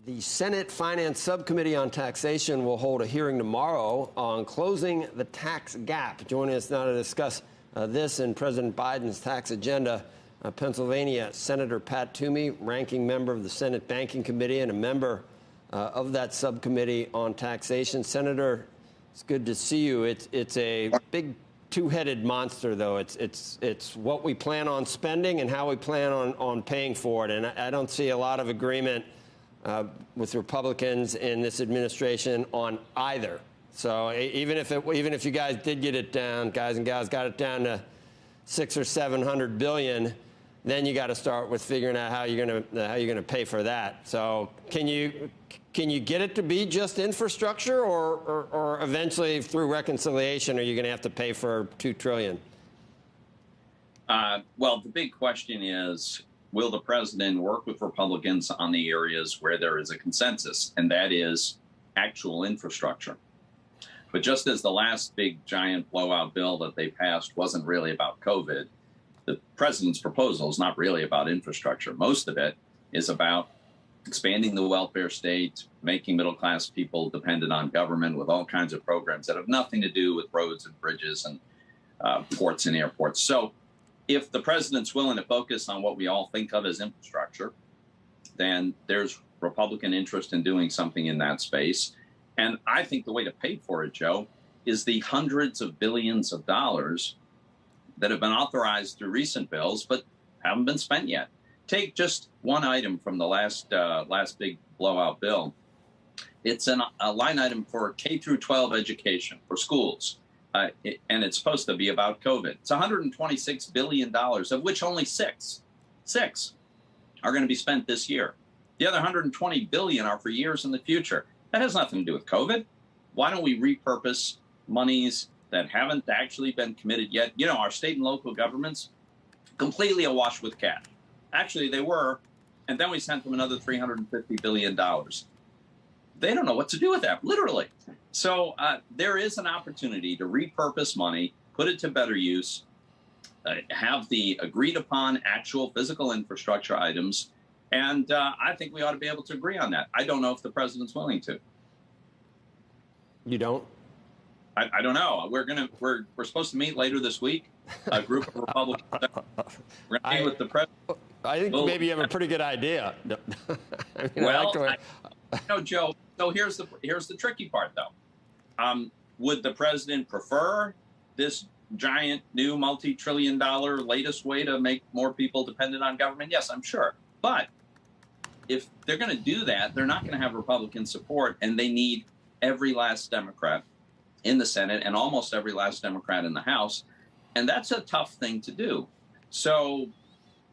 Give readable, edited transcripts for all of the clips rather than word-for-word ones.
The Senate Finance Subcommittee on Taxation will hold a hearing tomorrow on closing the tax gap. Joining us now to discuss this and President Biden's tax agenda, Pennsylvania Senator Pat Toomey, ranking member of the Senate Banking Committee and a member of that subcommittee on taxation. Senator, it's good to see you. It's a big two-headed monster, though. It's what we plan on spending and how we plan on paying for it. And I don't see a lot of agreement with Republicans in this administration on either. So even if you guys did get it down, guys and gals, got it down to $600 or $700 billion, then you got to start with figuring out how you're gonna pay for that. So can you get it to be just infrastructure, or eventually through reconciliation are you going to have to pay for $2 trillion? Well, the big question is, will the president work with Republicans on the areas where there is a consensus, and that is actual infrastructure? But just as the last big giant blowout bill that they passed wasn't really about COVID, the president's proposal is not really about infrastructure. Most of it is about expanding the welfare state, making middle-class people dependent on government with all kinds of programs that have nothing to do with roads and bridges and ports and airports. So if the president's willing to focus on what we all think of as infrastructure, then there's Republican interest in doing something in that space. And I think the way to pay for it, Joe, is the hundreds of billions of dollars that have been authorized through recent bills but haven't been spent yet. Take just one item from the last big blowout bill. It's a line item for K through 12 education for schools, and it's supposed to be about COVID. It's $126 billion, of which only six are going to be spent this year. The other $120 billion are for years in the future. That has nothing to do with COVID. Why don't we repurpose monies that haven't actually been committed yet? You know, our state and local governments completely awash with cash. Actually, they were, and then we sent them another $350 billion. They don't know what to do with that, literally. So there is an opportunity to repurpose money, put it to better use, have the agreed upon actual physical infrastructure items, and I think we ought to be able to agree on that. I don't know if the president's willing to. You don't? I don't know. We're supposed to meet later this week. A group of Republicans. We're going to meet with the president. I think maybe you have a pretty good idea. I mean, well, no, Joe. So here's the tricky part, though. Would the president prefer this giant new multi-trillion-dollar latest way to make more people dependent on government? Yes, I'm sure. But if they're going to do that, they're not going to have Republican support, and they need every last Democrat in the Senate and almost every last Democrat in the House. And that's a tough thing to do. So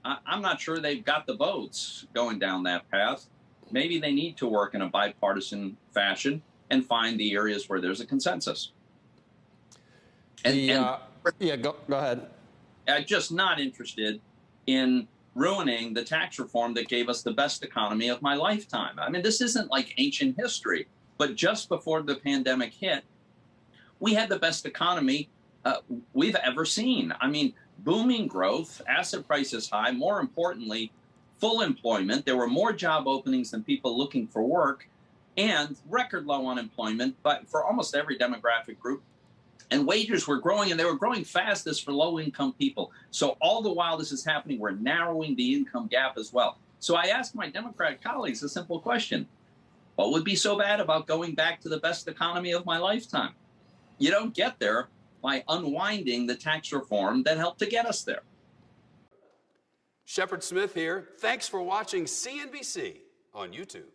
I'm not sure they've got the votes going down that path. Maybe they need to work in a bipartisan fashion and find the areas where there's a consensus. Yeah, go ahead. I'm just not interested in ruining the tax reform that gave us the best economy of my lifetime. I mean, this isn't like ancient history, but just before the pandemic hit, we had the best economy we've ever seen. I mean, booming growth, asset prices high, more importantly, full employment. There were more job openings than people looking for work, and record low unemployment, but for almost every demographic group. And wages were growing, and they were growing fastest for low-income people. So all the while this is happening, we're narrowing the income gap as well. So I asked my Democrat colleagues a simple question. What would be so bad about going back to the best economy of my lifetime? You don't get there by unwinding the tax reform that helped to get us there. Shepard Smith here. Thanks for watching CNBC on YouTube.